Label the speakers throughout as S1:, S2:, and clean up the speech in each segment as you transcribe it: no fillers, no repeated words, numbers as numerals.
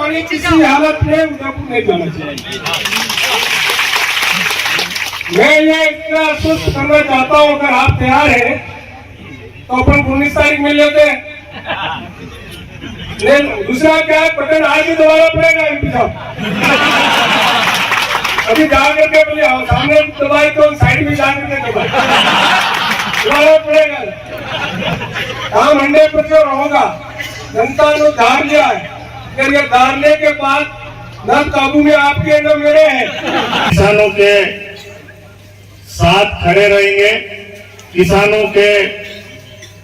S1: पानी किसी हालत में उदयपुर नहीं जाना चाहिए। मैं ये इतना आश्वस्त करना चाहता हूँ, अगर आप तैयार हैं तो अपन 19 तारीख मिल लेते हैं। दूसरा क्या है, बटन आज ही दोबारा पड़ेगा एमपी साहब। अभी जा करके बोले सामने दबाई तो साइड में जा करके दबाई दोबारा पड़ेगा। काम 100% होगा। जनता ने धार लिया है, फिर ये धारने के बाद न काबू में आपके न मेरे हैं।
S2: किसानों के साथ खड़े रहेंगे। किसानों के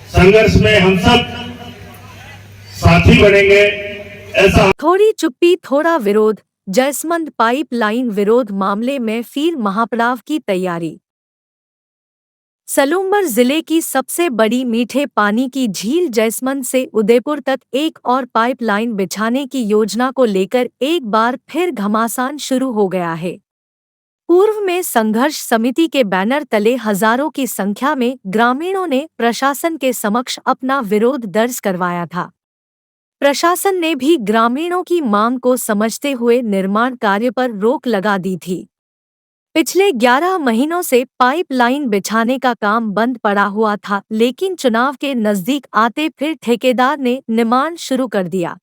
S2: संघर्ष में हम सब साथी बनेंगे। ऐसा
S3: थोड़ी चुप्पी थोड़ा विरोध। जयसमंद पाइपलाइन विरोध मामले में फिर महापड़ाव की तैयारी। सलूमबर जिले की सबसे बड़ी मीठे पानी की झील जयसमंद से उदयपुर तक एक और पाइपलाइन बिछाने की योजना को लेकर एक बार फिर घमासान शुरू हो गया है। पूर्व में संघर्ष समिति के बैनर तले हजारों की संख्या में ग्रामीणों ने प्रशासन के समक्ष अपना विरोध दर्ज करवाया था। प्रशासन ने भी ग्रामीणों की मांग को समझते हुए निर्माण कार्य पर रोक लगा दी थी। पिछले 11 महीनों से पाइपलाइन बिछाने का काम बंद पड़ा हुआ था, लेकिन चुनाव के नजदीक आते फिर ठेकेदार ने निर्माण शुरू कर दिया।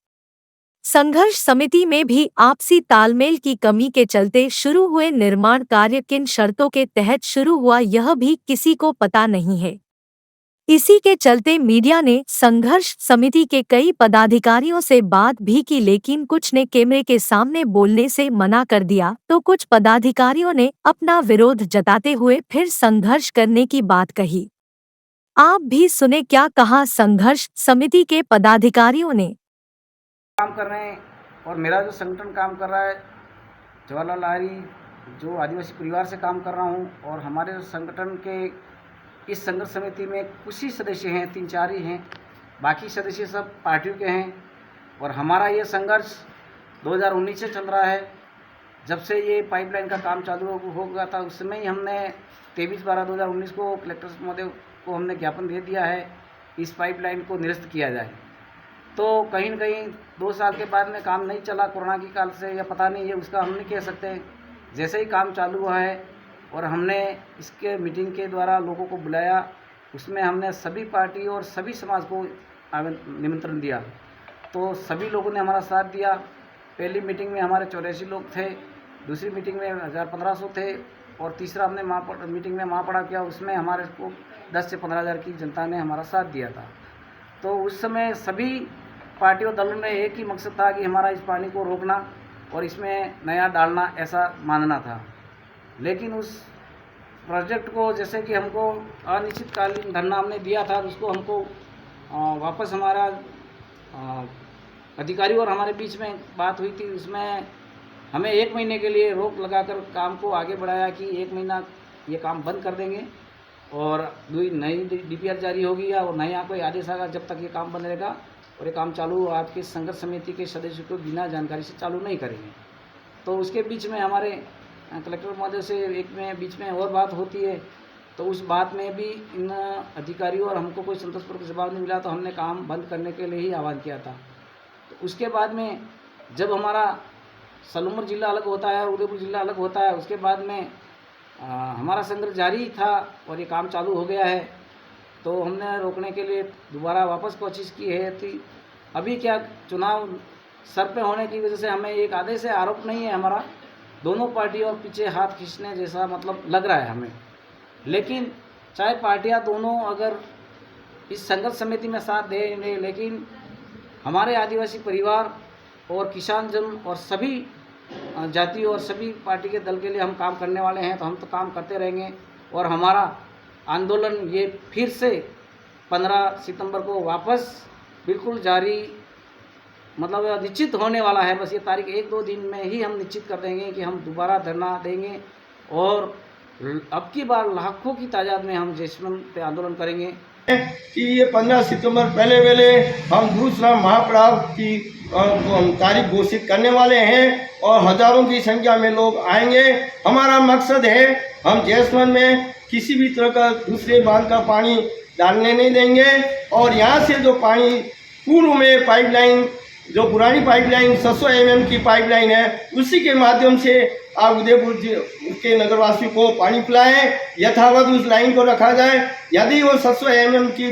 S3: संघर्ष समिति में भी आपसी तालमेल की कमी के चलते शुरू हुए निर्माण कार्य किन शर्तों के तहत शुरू हुआ यह भी किसी को पता नहीं है। इसी के चलते मीडिया ने संघर्ष समिति के कई पदाधिकारियों से बात भी की, लेकिन कुछ ने कैमरे के सामने बोलने से मना कर दिया तो कुछ पदाधिकारियों ने अपना विरोध जताते हुए फिर संघर्ष करने की बात कही। आप भी सुने क्या कहा संघर्ष समिति के पदाधिकारियों ने।
S4: काम कर रहे हैं और मेरा जो संगठन काम कर रहा है जवाहरलाल लाहिरी, जो आदिवासी परिवार से काम कर रहा हूं, और हमारे संगठन के इस संघर्ष समिति में कुछ ही सदस्य हैं, 3-4 ही हैं, बाकी सदस्य सब पार्टियों के हैं। और हमारा ये संघर्ष 2019 से चल रहा है। जब से ये पाइपलाइन का काम चालू हो गया था उस समय ही हमने 23/12/2019 को कलेक्टर महोदय को हमने ज्ञापन दे दिया है इस पाइपलाइन को निरस्त किया जाए। तो कहीं न कहीं 2 साल के बाद में काम नहीं चला, कोरोना की काल से, या पता नहीं, ये उसका हम नहीं कह सकते। जैसे ही काम चालू हुआ है और हमने इसके मीटिंग के द्वारा लोगों को बुलाया, उसमें हमने सभी पार्टी और सभी समाज को निमंत्रण दिया, तो सभी लोगों ने हमारा साथ दिया। पहली मीटिंग में हमारे 84 लोग थे, दूसरी मीटिंग में 1500 थे, और तीसरा हमने मीटिंग में महापड़ा किया, उसमें हमारे को 10 से 15 हज़ार की जनता ने हमारा साथ दिया था। तो उस समय सभी पार्टी और दलों में एक ही मकसद था कि हमारा इस पानी को रोकना और इसमें नया डालना, ऐसा मानना था। लेकिन उस प्रोजेक्ट को, जैसे कि हमको अनिश्चितकालीन धरना हमने दिया था, उसको हमको वापस हमारा अधिकारी और हमारे बीच में बात हुई थी, उसमें हमें 1 महीने के लिए रोक लगाकर काम को आगे बढ़ाया कि 1 महीना ये काम बंद कर देंगे और नई DPR जारी होगी या और नया कोई आदेश आएगा, जब तक ये काम बंद रहेगा और ये काम चालू आपके संघर्ष समिति के सदस्यों को बिना जानकारी से चालू नहीं करेंगे। तो उसके बीच में हमारे कलेक्टर महोदय से बीच में और बात होती है, तो उस बात में भी इन अधिकारियों और हमको कोई संतोषपूर्वक जवाब नहीं मिला, तो हमने काम बंद करने के लिए ही आह्वान किया था। तो उसके बाद में जब हमारा सलूमबर जिला अलग होता है और उदयपुर जिला अलग होता है, उसके बाद में हमारा संघर्ष जारी था और ये काम चालू हो गया है। तो हमने रोकने के लिए दोबारा वापस कोशिश की है थी। अभी क्या चुनाव सर पे होने की वजह से हमें एक आदेश है, आरोप नहीं है हमारा, दोनों पार्टी और पीछे हाथ खींचने जैसा मतलब लग रहा है हमें। लेकिन चाहे पार्टियां दोनों अगर इस संघर्ष समिति में साथ देंगे, लेकिन हमारे आदिवासी परिवार और किसान जन और सभी जाति और सभी पार्टी के दल के लिए हम काम करने वाले हैं, तो हम तो काम करते रहेंगे। और हमारा आंदोलन ये फिर से 15 सितंबर को वापस बिल्कुल जारी, मतलब निश्चित होने वाला है। बस ये तारीख 1-2 दिन में ही हम निश्चित कर देंगे कि हम दोबारा धरना देंगे और अब की बार लाखों की तादाद में हम जयसमंद पे आंदोलन करेंगे
S5: कि ये 15 सितंबर पहले हम दूसरा महापड़ाव की तारीख घोषित करने वाले हैं और हजारों की संख्या में लोग आएंगे। हमारा मकसद है हम जयसमंद में किसी भी तरह का दूसरे बांध का पानी डालने नहीं देंगे और यहाँ से जो पानी पूर्व में पाइपलाइन जो पुरानी पाइपलाइन 700 mm की पाइपलाइन है, उसी के माध्यम से आप उदयपुर के नगरवासियों को पानी पिलाएं, यथावत उस लाइन को रखा जाए। यदि वो 700 mm की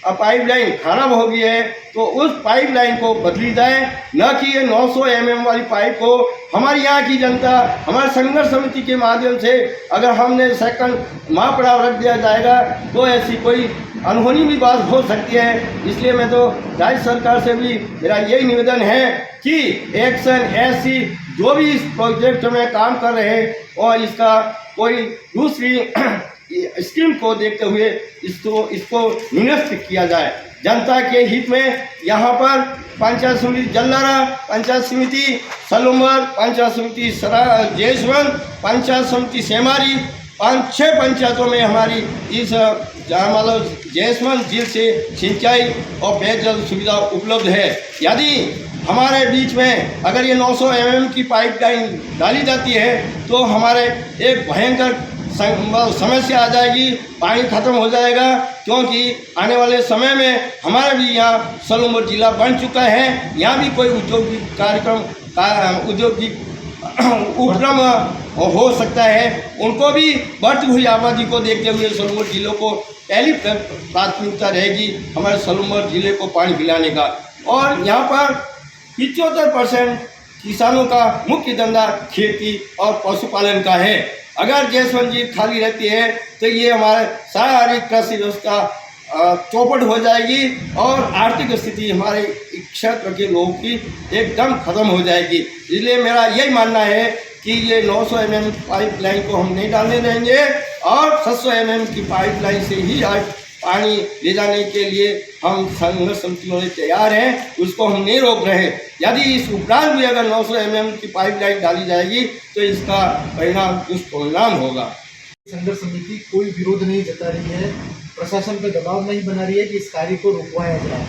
S5: पाइपलाइन खराब हो गई है तो उस पाइपलाइन को बदली जाए, न कि ये 900 mm वाली पाइप को हमारी यहाँ की जनता, हमारे संघर्ष समिति के माध्यम से अगर हमने सेकंड महापड़ाव रख दिया जाएगा तो ऐसी कोई अनहोनी भी बात हो सकती है। इसलिए मैं तो राज्य सरकार से भी मेरा यही निवेदन है कि एक्शन ऐसी जो भी इस प्रोजेक्ट में काम कर रहे हैं और इसका कोई दूसरी स्कीम को देखते हुए इसको निरस्त किया जाए। जनता के हित में यहाँ पर पंचायत समिति जल्लारा, पंचायत समिति सलूमर, पंचायत समिति जयसवंत, पंचायत समिति सेमारी, 5-6 पंचायतों में हमारी इस मतलब जयसवंत झील से सिंचाई और पेयजल सुविधा उपलब्ध है। यदि हमारे बीच में अगर ये 900 mm की पाइपलाइन डाली जाती है तो हमारे एक भयंकर समस्या आ जाएगी, पानी खत्म हो जाएगा। क्योंकि आने वाले समय में हमारा भी यहाँ सलूमर जिला बन चुका है, यहाँ भी कोई औद्योगिक कार्यक्रम औद्योगिक उपक्रम हो सकता है। उनको भी बढ़ती हुई आबादी को देखते हुए सलूमर जिलों को पहली प्राथमिकता रहेगी हमारे सलूमर जिले को पानी पिलाने का। और यहाँ पर 75% किसानों का मुख्य धंधा खेती और पशुपालन का है। अगर जयसवंत जी खाली रहती है तो ये हमारे सारी कृषि व्यवस्था चौपट हो जाएगी और आर्थिक स्थिति हमारे क्षेत्र के लोगों की एकदम खत्म हो जाएगी। इसलिए मेरा यही मानना है कि ये 900 mm पाइपलाइन को हम नहीं डालने देंगे और 700 mm की पाइपलाइन से ही आज पानी ले जाने के लिए हम संघर्ष समिति वाले तैयार हैं, उसको हम नहीं रोक रहे हैं। यदि इस उपरांत भी अगर 900 mm की पाइपलाइन डाली जाएगी तो इसका परिणाम दुष्परिणाम होगा।
S6: संघर्ष समिति कोई विरोध नहीं जता रही है, प्रशासन पर दबाव नहीं बना रही है कि इस कार्य को रुकवाया जाए।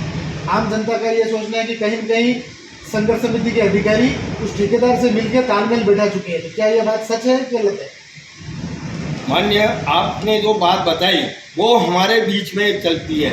S6: आम जनता का ये सोचना है कि कहीं न कहीं संघर्ष समिति के अधिकारी उस ठेकेदार से मिलकर तालमेल बैठा चुके हैं। तो क्या यह बात सच है कि गलत है?
S5: मान्य, आपने जो बात बताई वो हमारे बीच में चलती है।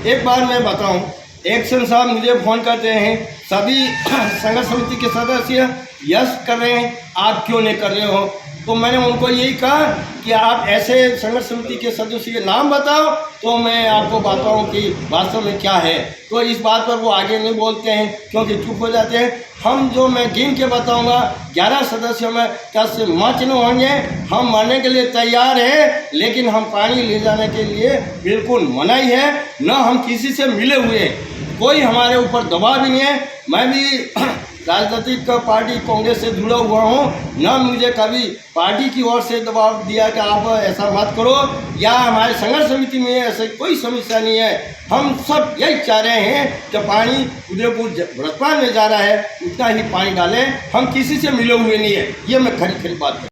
S5: एक बार मैं बताऊं, एक्शन साहब मुझे फ़ोन करते हैं, सभी संघर्ष समिति के सदस्य यस कर रहे हैं, आप क्यों नहीं कर रहे हो? तो मैंने उनको यही कहा कि आप ऐसे संघर्ष समिति के सदस्य के नाम बताओ तो मैं आपको बताऊं कि वास्तव में क्या है। तो इस बात पर वो आगे नहीं बोलते हैं क्योंकि चुप हो जाते हैं। हम जो मैं गिन के बताऊंगा 11 सदस्यों में 10 मचन होंगे, हम मरने के लिए तैयार हैं, लेकिन हम पानी ले जाने के लिए बिल्कुल मनाही है। न हम किसी से मिले हुए, कोई हमारे ऊपर दबाव भी नहीं है। मैं भी राजनीतिक पार्टी कांग्रेस से जुड़ा हुआ हूँ, न मुझे कभी पार्टी की ओर से दबाव दिया कि आप ऐसा मत करो, या हमारे संघर्ष समिति में ऐसे कोई समस्या नहीं है। हम सब यही चाह रहे हैं कि पानी उदयपुर वर्तमान में जा रहा है उतना ही पानी डालें, हम किसी से मिले हुए नहीं है। ये मैं खरी बात है।